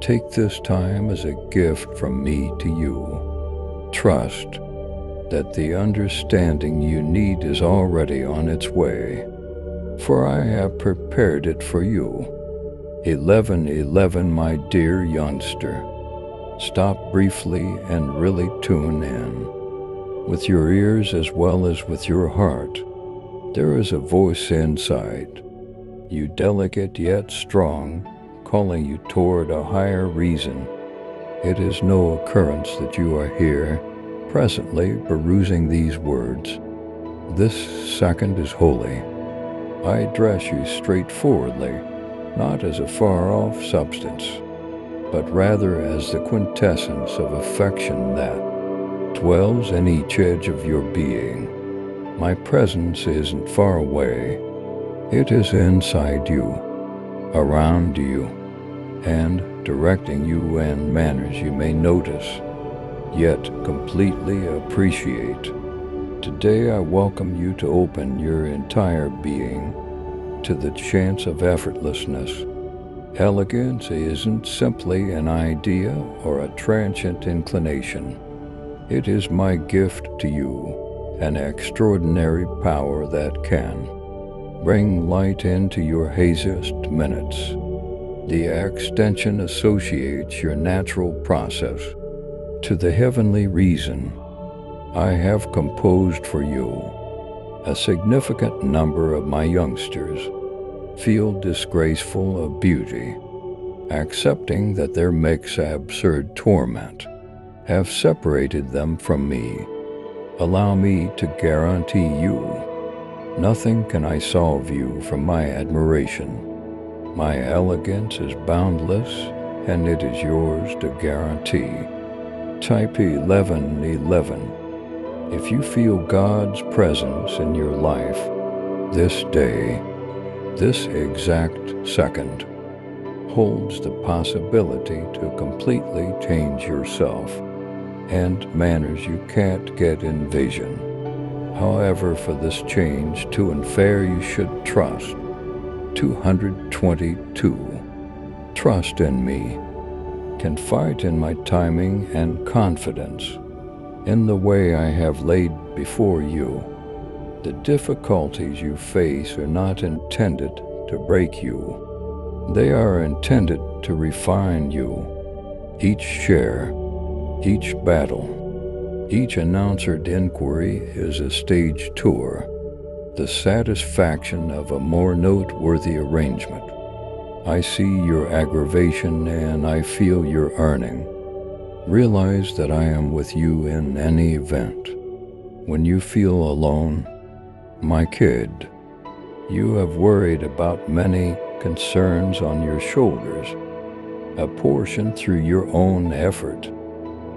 Take this time as a gift from me to you. Trust that the understanding you need is already on its way, for I have prepared it for you. 1111, my dear youngster. Stop briefly and really tune in. With your ears as well as with your heart, there is a voice inside you, delicate yet strong, calling you toward a higher reason. It is no occurrence that you are here, presently perusing these words. This second is holy. I address you straightforwardly, not as a far-off substance, but rather as the quintessence of affection that dwells in each edge of your being. My presence isn't far away. It is inside you, around you, and directing you in manners you may notice, yet completely appreciate. Today I welcome you to open your entire being to the chance of effortlessness. Elegance isn't simply an idea or a transient inclination. It is my gift to you, an extraordinary power that can bring light into your haziest minutes. The extension associates your natural process to the heavenly reason. I have composed for you. A significant number of my youngsters feel disgraceful of beauty, accepting that their makes absurd torment have separated them from me. Allow me to guarantee you, nothing can I solve you from my admiration. My elegance is boundless, and it is yours to guarantee. Type 1111. If you feel God's presence in your life this day, this exact second, holds the possibility to completely change yourself and manners you can't get in vision. However, for this change to unfair, you should trust. 222. Trust in me. Confide in my timing and confidence in the way I have laid before you. The difficulties you face are not intended to break you. They are intended to refine you. Each share, each battle, each unanswered inquiry is a stage tour, the satisfaction of a more noteworthy arrangement. I see your aggravation and I feel your earning. Realize that I am with you in any event. When you feel alone, my kid, you have worried about many concerns on your shoulders, a portion through your own effort,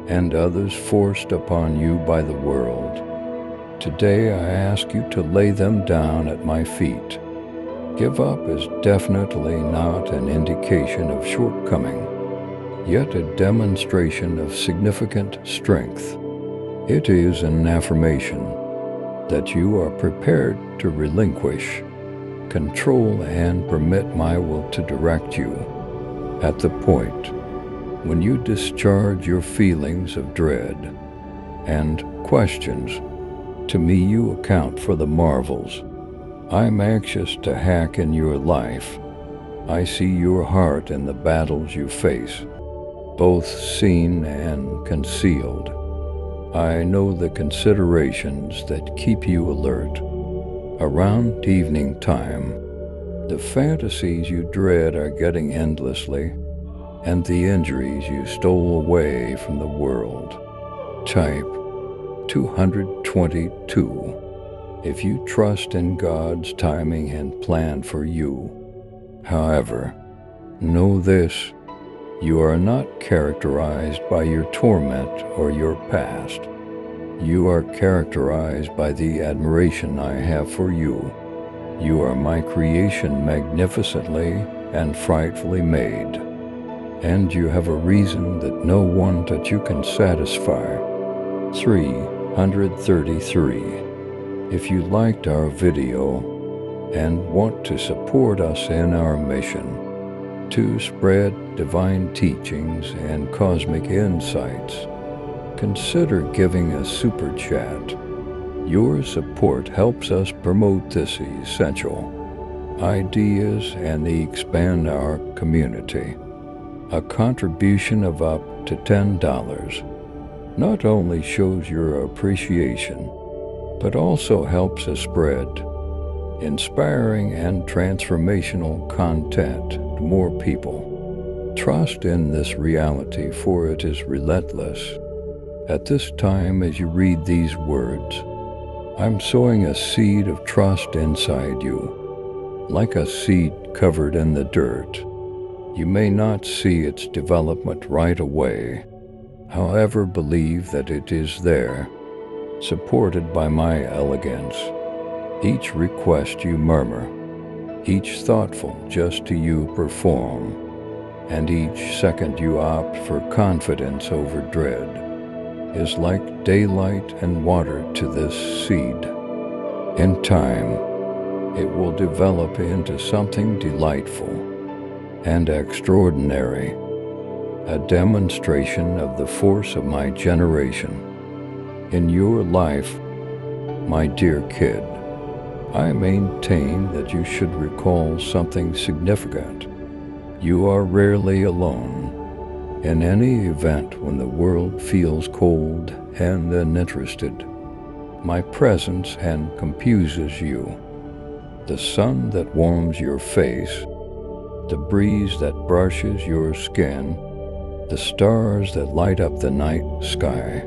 and others forced upon you by the world. Today I ask you to lay them down at my feet. Give up is definitely not an indication of shortcoming, yet a demonstration of significant strength. It is an affirmation that you are prepared to relinquish control and permit my will to direct you. At the point when you discharge your feelings of dread and questions, to me you account for the marvels. I'm anxious to hack in your life. I see your heart in the battles you face, both seen and concealed. I know the considerations that keep you alert. Around evening time, the fantasies you dread are getting endlessly, and the injuries you stole away from the world. Type 222. If you trust in God's timing and plan for you. However, know this, you are not characterized by your torment or your past. You are characterized by the admiration I have for you. You are my creation, magnificently and frightfully made. And you have a reason that no one that you can satisfy. 333. If you liked our video and want to support us in our mission, To spread divine teachings and cosmic insights, consider giving a super chat. Your support helps us promote this essential ideas and expand our community. A contribution of up to $10 not only shows your appreciation, but also helps us spread inspiring and transformational content to more people. Trust in this reality, for it is relentless. At this time, as you read these words, I'm sowing a seed of trust inside you. Like a seed covered in the dirt, you may not see its development right away. However, believe that it is there, supported by my elegance. Each request you murmur, each thoughtful just to you perform, and each second you opt for confidence over dread, is like daylight and water to this seed. In time, it will develop into something delightful and extraordinary, a demonstration of the force of my generation. In your life, my dear kid, I maintain that you should recall something significant. You are rarely alone. In any event, when the world feels cold and uninterested, my presence confuses you. The sun that warms your face, the breeze that brushes your skin, the stars that light up the night sky.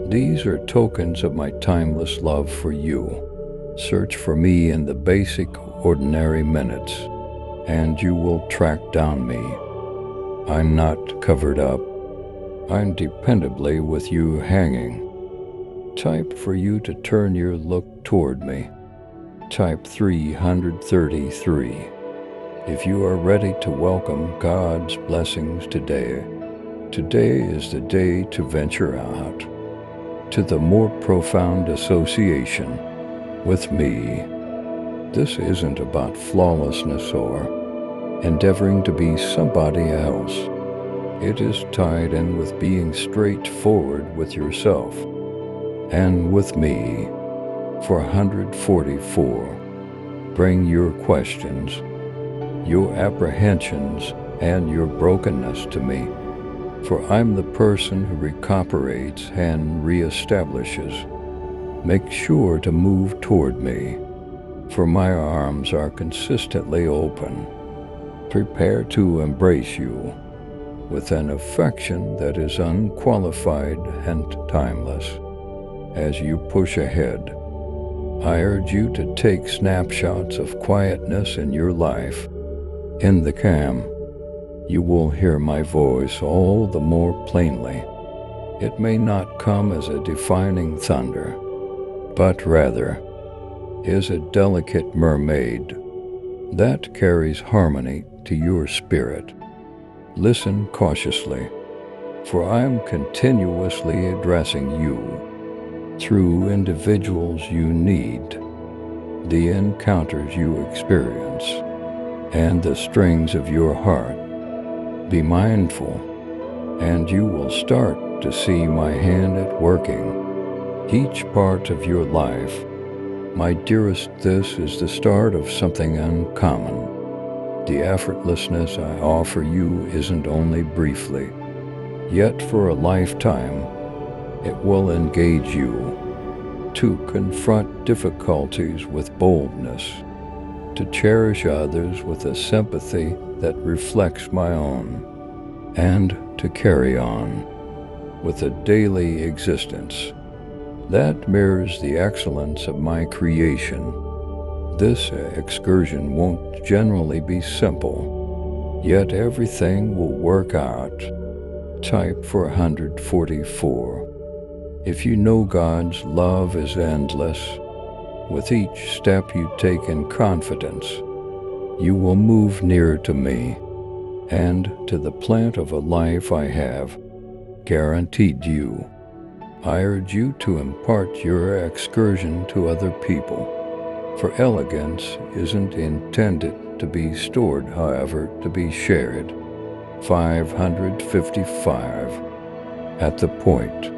These are tokens of my timeless love for you. Search for me in the basic, ordinary minutes, and you will track down me. I'm not covered up. I'm dependably with you hanging. Type for you to turn your look toward me. Type 333. If you are ready to welcome God's blessings today, today is the day to venture out to the more profound association with me. This isn't about flawlessness or endeavoring to be somebody else. It is tied in with being straightforward with yourself and with me. For 144, bring your questions, your apprehensions, and your brokenness to me, for I'm the person who recuperates and reestablishes. Make sure to move toward me, for my arms are consistently open. Prepare to embrace you with an affection that is unqualified and timeless. As you push ahead, I urge you to take snapshots of quietness in your life. In the calm, you will hear my voice all the more plainly. It may not come as a defining thunder, but rather is a delicate mermaid that carries harmony to your spirit. Listen cautiously, for I am continuously addressing you through individuals you need, the encounters you experience, and the strings of your heart. Be mindful, and you will start to see my hand at working each part of your life. My dearest, this is the start of something uncommon. The effortlessness I offer you isn't only briefly, yet for a lifetime. It will engage you to confront difficulties with boldness, to cherish others with a sympathy that reflects my own, and to carry on with a daily existence that mirrors the excellence of my creation. This excursion won't generally be simple, yet everything will work out. Type for 144. If you know God's love is endless, with each step you take in confidence, you will move nearer to me and to the plant of a life I have guaranteed you. I urge you to impart your excursion to other people. For elegance isn't intended to be stored, however, to be shared. 555. At the point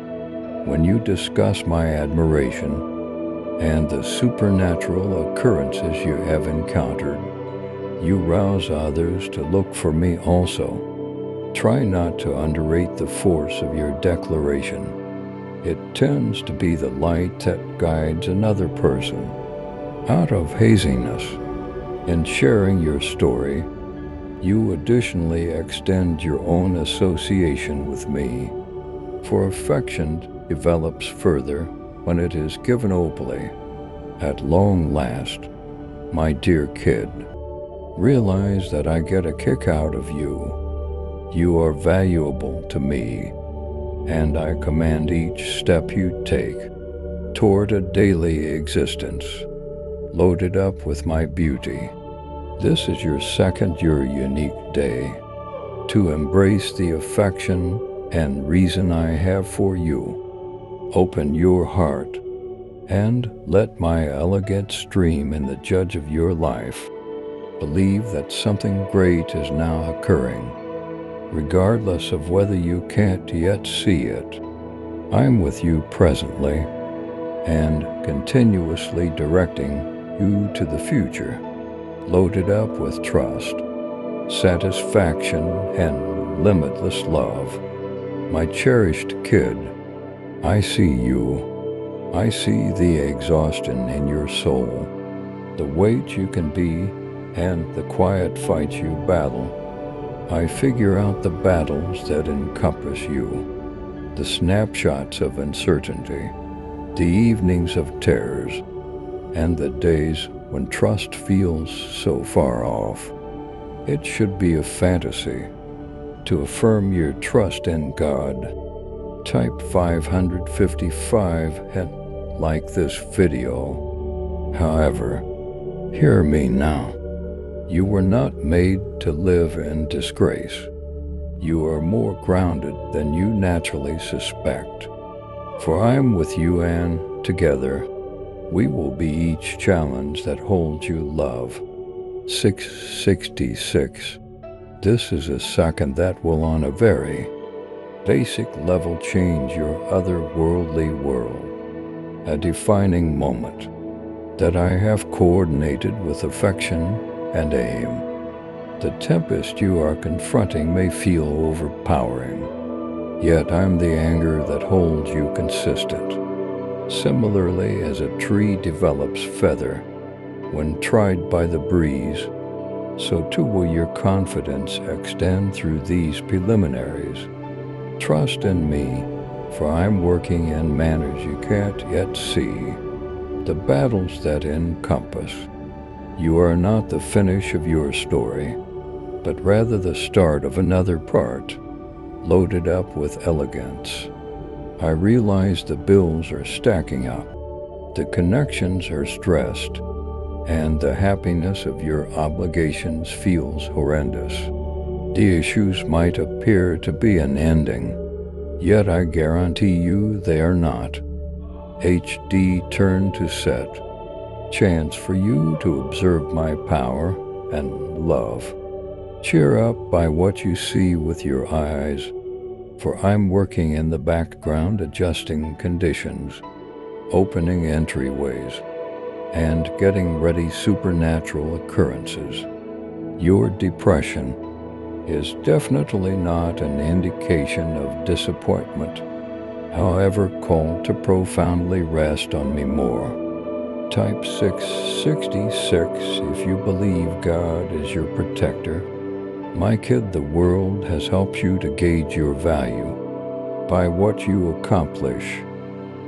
when you discuss my admiration and the supernatural occurrences you have encountered, you rouse others to look for me also. Try not to underrate the force of your declaration. It tends to be the light that guides another person out of haziness. In sharing your story, you additionally extend your own association with me, for affection develops further when it is given openly. At long last, my dear kid, realize that I get a kick out of you. You are valuable to me, and I command each step you take toward a daily existence loaded up with my beauty. This is your unique day to embrace the affection and reason I have for you. Open your heart and let my elegance stream in the judge of your life. Believe that something great is now occurring, regardless of whether you can't yet see it. I'm with you presently and continuously directing you to the future, loaded up with trust, satisfaction, and limitless love. My cherished kid, I see you. I see the exhaustion in your soul, the weight you can be, and the quiet fights you battle. I figure out the battles that encompass you, the snapshots of uncertainty, the evenings of terrors, and the days when trust feels so far off. It should be a fantasy to affirm your trust in God. Type 555 and like this video. However, hear me now. You were not made to live in disgrace. You are more grounded than you naturally suspect. For I am with you, and together we will be each challenge that holds you love. 666. This is a second that will on a very basic level change your otherworldly world. A defining moment that I have coordinated with affection and aim. The tempest you are confronting may feel overpowering, yet I'm the anchor that holds you consistent. Similarly, as a tree develops feather when tried by the breeze, so too will your confidence extend through these preliminaries. Trust in me, for I'm working in manners you can't yet see. The battles that encompass you are not the finish of your story, but rather the start of another part, loaded up with elegance. I realize the bills are stacking up, the connections are stressed, and the happiness of your obligations feels horrendous. The issues might appear to be an ending, yet I guarantee you they are not. HD turn to set. Chance for you to observe my power and love. Cheer up by what you see with your eyes, for I'm working in the background adjusting conditions, opening entryways, and getting ready supernatural occurrences. Your depression is definitely not an indication of disappointment, however, call to profoundly rest on me more. Type 666 if you believe God is your protector. My kid, the world has helped you to gauge your value by what you accomplish,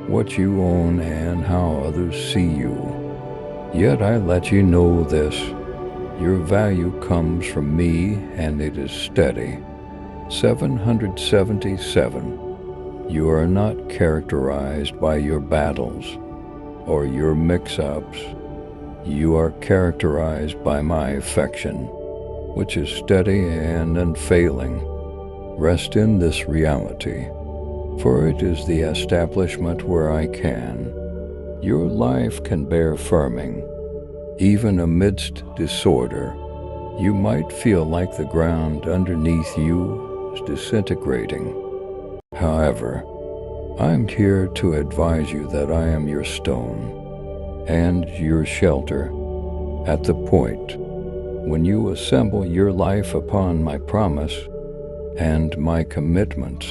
what you own, and how others see you. Yet I let you know this. Your value comes from me, and it is steady. 777. You are not characterized by your battles or your mix-ups. You are characterized by my affection, which is steady and unfailing. Rest in this reality, for it is the establishment where I can. Your life can bear firming, Even amidst disorder, you might feel like the ground underneath you is disintegrating. However, I'm here to advise you that I am your stone and your shelter at the point when you assemble your life upon my promise and my commitments.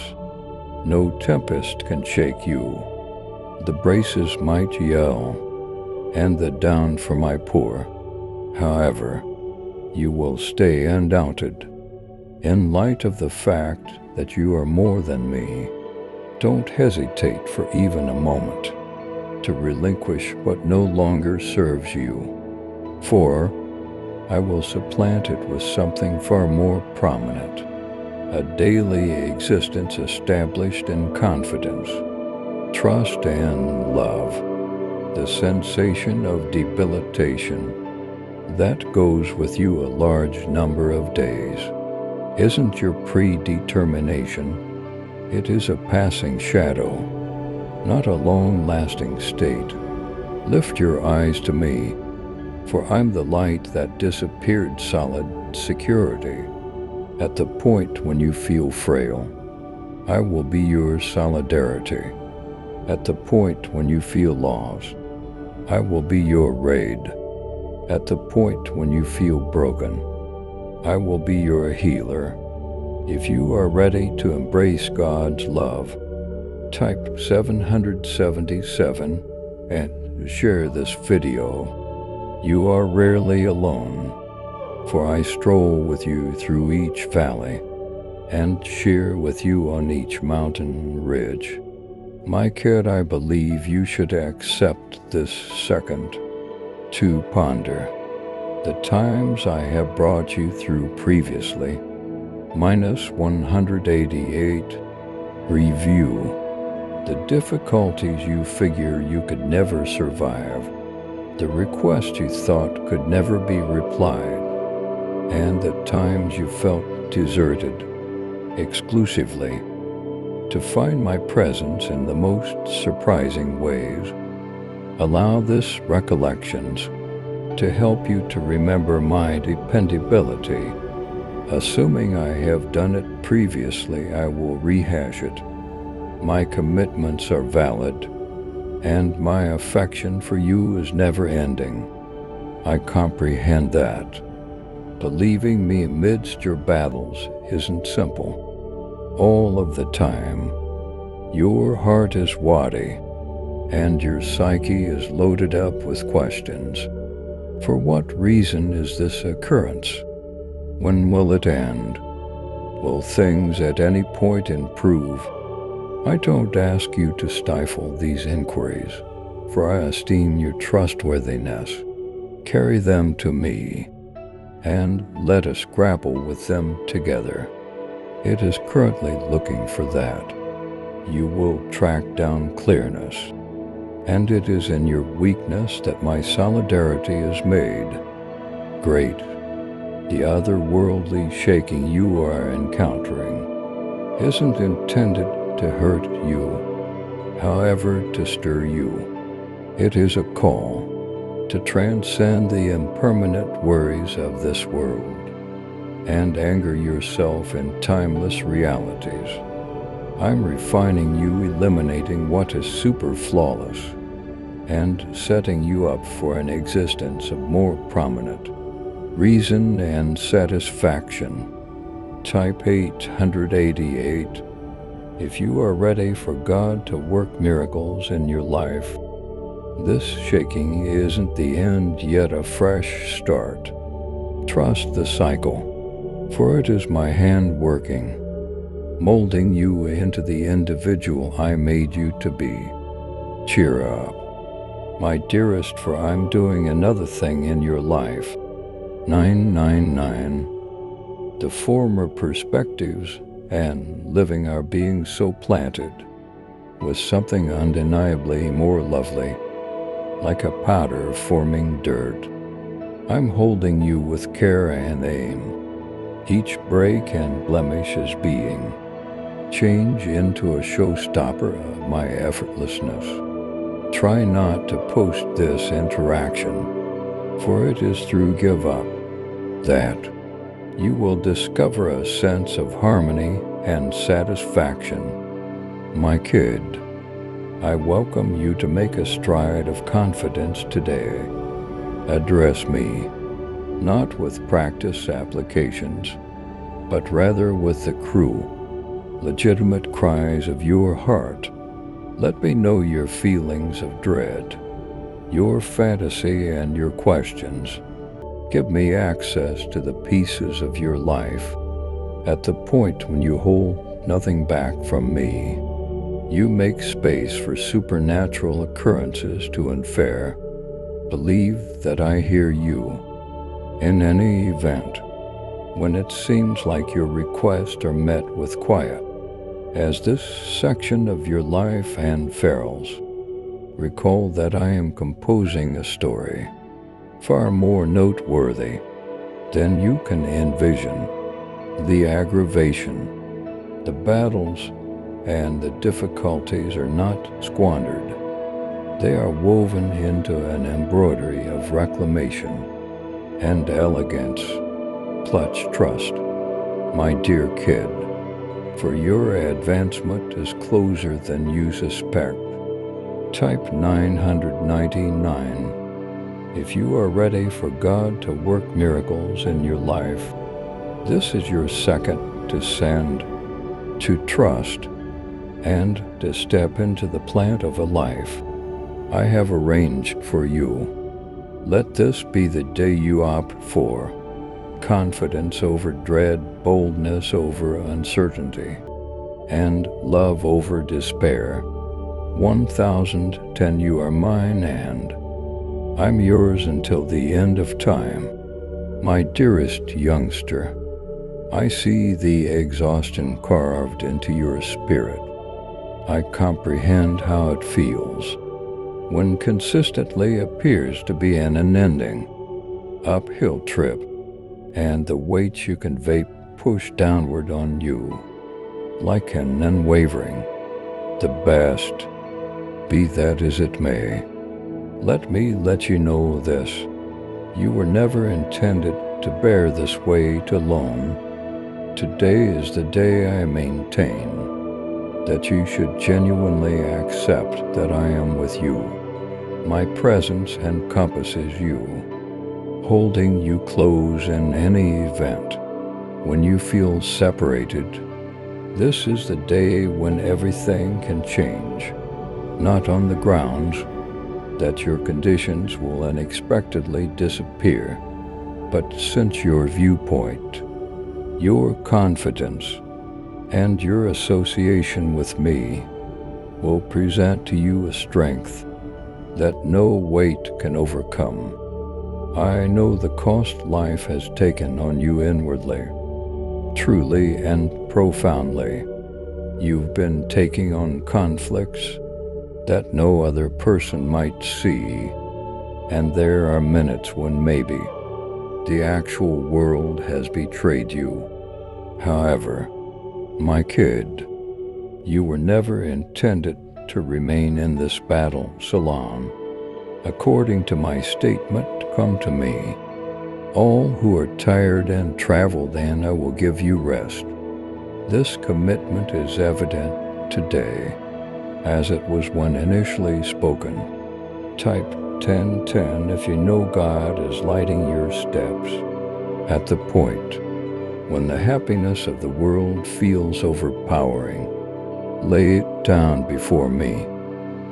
No tempest can shake you. The braces might yell, and the down for my pour. However, you will stay undoubted. In light of the fact that you are more than me, don't hesitate for even a moment to relinquish what no longer serves you, for I will supplant it with something far more prominent, a daily existence established in confidence, trust, and love, the sensation of debilitation that goes with you a large number of days isn't your predetermination. It is a passing shadow, not a long-lasting state. Lift your eyes to me, for I'm the light that disappeared solid security. At the point when you feel frail, I will be your solidarity. At the point when you feel lost, I will be your raid. At the point when you feel broken, I will be your healer. If you are ready to embrace God's love, type 777 and share this video. You are rarely alone, for I stroll with you through each valley and share with you on each mountain ridge. My kid, I believe you should accept this second to ponder the times I have brought you through previously, minus 188, review the difficulties you figure you could never survive, the request you thought could never be replied, and the times you felt deserted exclusively to find my presence in the most surprising ways. Allow this recollections to help you to remember my dependability. Assuming I have done it previously, I will rehash it. My commitments are valid, and my affection for you is never ending. I comprehend that. Believing me amidst your battles isn't simple. All of the time, your heart is wadi, and your psyche is loaded up with questions. For what reason is this occurrence? When will it end? Will things at any point improve? I don't ask you to stifle these inquiries, for I esteem your trustworthiness. Carry them to me, and let us grapple with them together. It is currently looking for that. You will track down clearness, and it is in your weakness that my solidarity is made great. The otherworldly shaking you are encountering isn't intended to hurt you, however, to stir you. It is a call to transcend the impermanent worries of this world and anchor yourself in timeless realities. I'm refining you, eliminating what is super flawless, and setting you up for an existence of more prominent reason and satisfaction. Type 888 if you are ready for God to work miracles in your life. This shaking isn't the end, yet a fresh start. Trust the cycle, for it is my hand working, molding you into the individual I made you to be. Cheer up, my dearest, for I'm doing another thing in your life. 999. The former perspectives and living are being so planted with something undeniably more lovely, like a powder forming dirt. I'm holding you with care and aim. Each break and blemish is being changed into a showstopper of my effortlessness. Try not to post this interaction For it is through give up that you will discover a sense of harmony and satisfaction. My kid, I welcome you to make a stride of confidence today. Address me, not with practice applications, but rather with the legitimate cries of your heart. Let me know your feelings of dread, your fantasy, and your questions. Give me access to the pieces of your life. At the point when you hold nothing back from me, you make space for supernatural occurrences to unfold. Believe that I hear you. In any event, when it seems like your requests are met with quiet, as this section of your life unfurls, recall that I am composing a story far more noteworthy than you can envision. The aggravation, the battles, and the difficulties are not squandered. They are woven into an embroidery of reclamation and elegance. Clutch trust, my dear kid, for your advancement is closer than you suspect. Type 999. If you are ready for God to work miracles in your life, this is your second to send, to trust, and to step into the plant of a life I have arranged for you. Let this be the day you opt for confidence over dread, boldness over uncertainty, and love over despair. 1010. You are mine, and I'm yours until the end of time. My dearest youngster, I see the exhaustion carved into your spirit. I comprehend how it feels when consistently appears to be an unending uphill trip, and the weight you convey pushed downward on you like an unwavering. The best, be that as it may, let me let you know this. You were never intended to bear this weight alone. Today is the day I maintain that you should genuinely accept that I am with you. My presence encompasses you, holding you close in any event. When you feel separated, this is the day when everything can change, not on the grounds that your conditions will unexpectedly disappear, but since your viewpoint, your confidence, and your association with me will present to you a strength that no weight can overcome. I know the cost life has taken on you inwardly, truly and profoundly. You've been taking on conflicts that no other person might see, and there are minutes when maybe the actual world has betrayed you. However, my kid, you were never intended to remain in this battle salon. According to my statement, come to me, all who are tired and traveled, and I will give you rest. This commitment is evident today, as it was when initially spoken. Type 1010 if you know God is lighting your steps. At the point when the happiness of the world feels overpowering, lay it down before me.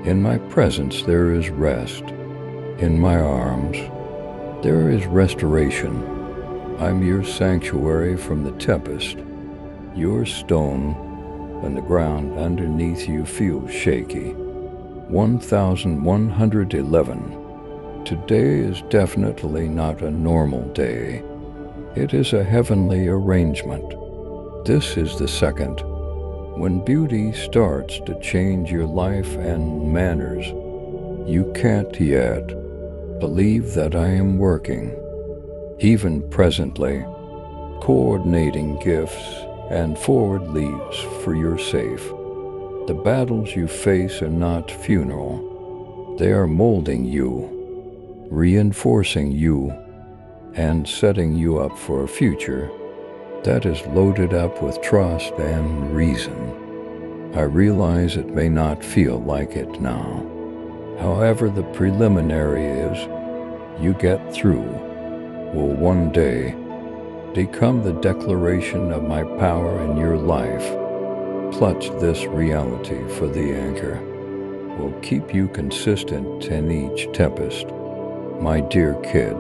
In my presence there is rest. In my arms there is restoration. I'm your sanctuary from the tempest, your stone when the ground underneath you feels shaky. 1111. Today is definitely not a normal day. It is a heavenly arrangement. This is the second when beauty starts to change your life and manners. You can't yet believe that I am working, even presently, coordinating gifts and forward leaves for your safe. The battles you face are not funeral. They are molding you, reinforcing you and setting you up for a future that is loaded up with trust and reason. I realize it may not feel like it now. However, the preliminary is you get through will one day become the declaration of my power in your life. Clutch this reality, for the anchor will keep you consistent in each tempest. My dear kid,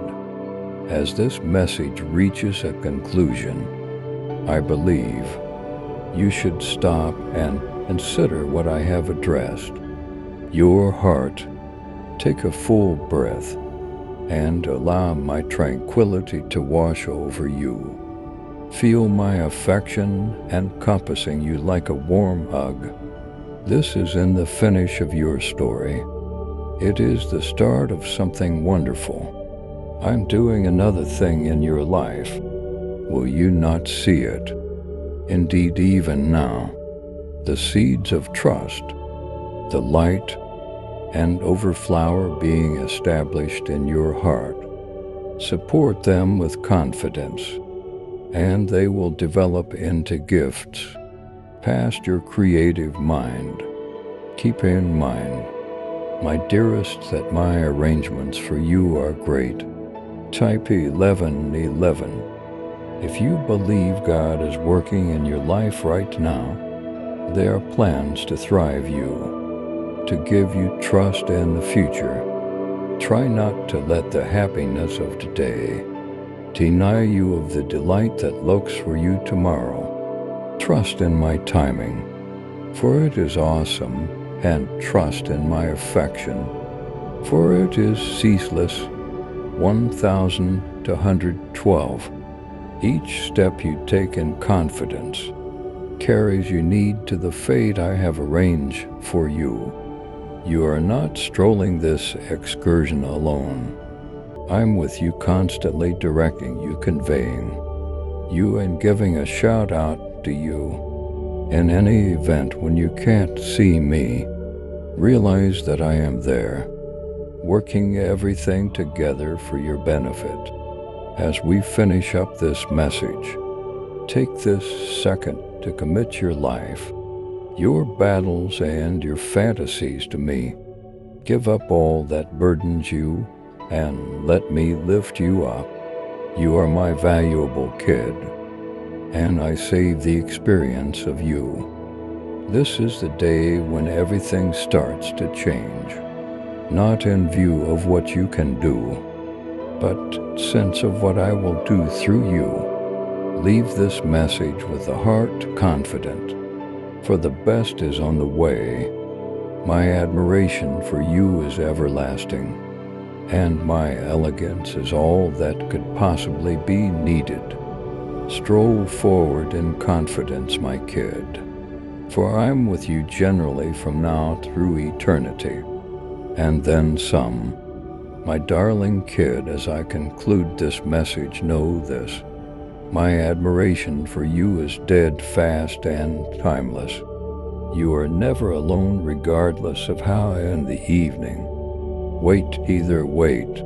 as this message reaches a conclusion, I believe you should stop and consider what I have addressed. Your heart, take a full breath and allow my tranquility to wash over you. Feel my affection encompassing you like a warm hug. This is in the finish of your story. It is the start of something wonderful. I'm doing another thing in your life. Will you not see it? Indeed, even now, the seeds of trust, the light, and overflower being established in your heart. Support them with confidence, and they will develop into gifts past your creative mind. Keep in mind, my dearest, that my arrangements for you are great. Type 1111. If you believe God is working in your life right now, there are plans to thrive you, to give you trust in the future. Try not to let the happiness of today deny you of the delight that looks for you tomorrow. Trust in my timing, for it is awesome, and trust in my affection, for it is ceaseless. 1112. Each step you take in confidence carries you need to the fate I have arranged for you. You are not strolling this excursion alone. I'm with you, constantly directing you, conveying you, and giving a shout out to you. In any event, when you can't see me, realize that I am there, working everything together for your benefit. As we finish up this message, take this second to commit your life, your battles, and your fantasies to me. Give up all that burdens you and let me lift you up. You are my valuable kid, and I save the experience of you. This is the day when everything starts to change, not in view of what you can do, but sense of what I will do through you. Leave this message with the heart confident, for the best is on the way. My admiration for you is everlasting, and my elegance is all that could possibly be needed. Stroll forward in confidence, my kid, for I'm with you generally from now through eternity, and then some. My darling kid, as I conclude this message, know this: my admiration for you is dead fast and timeless. You are never alone, regardless of how in the evening. Wait, either wait.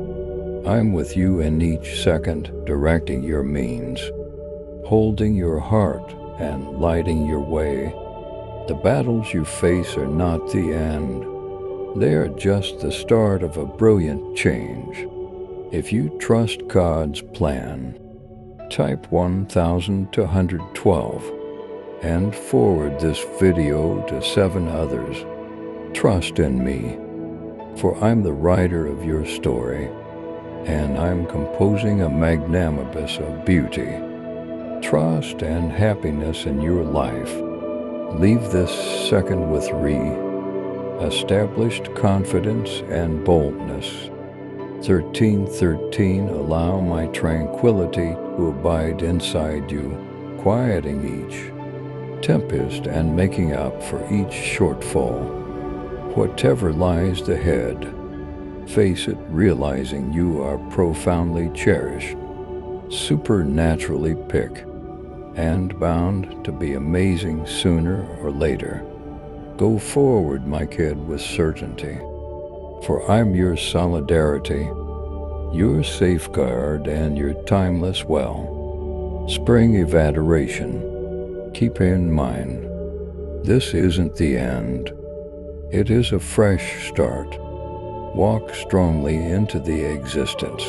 I'm with you in each second, directing your means, holding your heart and lighting your way. The battles you face are not the end. They are just the start of a brilliant change. If you trust God's plan, type 1212 and forward this video to 7 others. Trust in me, for I'm the writer of your story, and I'm composing a magnanimous of beauty, trust, and happiness in your life. Leave this second with established confidence and boldness. 1313. Allow my tranquility to abide inside you, quieting each tempest and making up for each shortfall. Whatever lies ahead, face it, realizing you are profoundly cherished, supernaturally picked, and bound to be amazing sooner or later. Go forward, my kid, with certainty, for I'm your solidarity, your safeguard and your timeless well. Spring evaporation. Keep in mind, this isn't the end. It is a fresh start. Walk strongly into the existence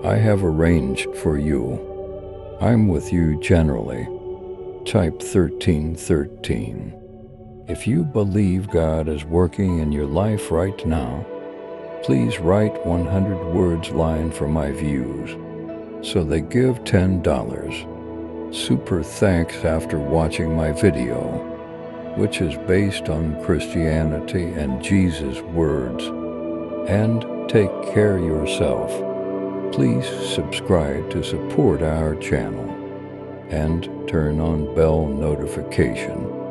I have arranged for you. I'm with you generally. Type 1313. If you believe God is working in your life right now, please write 100 words line for my views. So they give $10. Super thanks after watching my video, which is based on Christianity and Jesus' words. And take care of yourself. Please subscribe to support our channel and turn on bell notification